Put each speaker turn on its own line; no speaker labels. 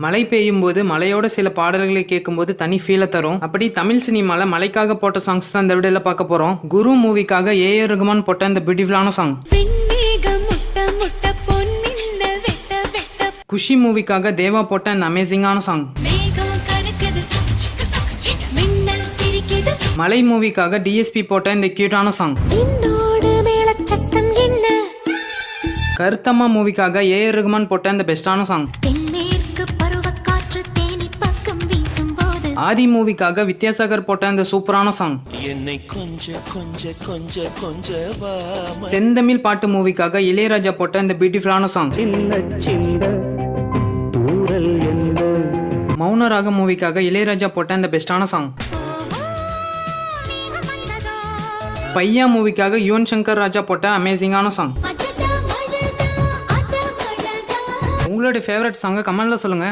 மழை பெய்யும் போது மழையோட சில பாடல்களை கேட்கும்போது தனி ஃபீலை தரும். அப்படி தமிழ் சினிமால மழைக்காக போட்ட சாங்ஸ் தான் இந்த வீடியோல பார்க்க போறோம். குரு மூவிக்காக ஏஆர் ரகுமான் போட்ட இந்த பியூட்டிஃபுல்லான சாங். குஷி மூவிக்காக தேவா போட்ட இந்த அமேசிங்கான சாங். மலை மூவிக்காக டிஎஸ்பி போட்ட இந்த கியூட்டான சாங். கருத்தம்மா மூவிக்காக ஏஆர் ரகுமான் போட்ட இந்த பெஸ்டான சாங். ஆதி மூவிக்காக வித்யாசாகர் போட்ட இந்த சூப்பரான சாங். செந்தமிழ் பாட்டு மூவிக்காக இளையராஜா போட்ட இந்த பியூட்டிஃபுல்லான சாங். மௌனராக மூவிக்காக இளையராஜா போட்ட இந்த பெஸ்டான சாங். பையா மூவிக்காக யுவன் சங்கர் ராஜா போட்ட அமேசிங்கான சாங். உங்களுடைய ஃபேவரட் சாங்கை கமெண்ட்ல சொல்லுங்க.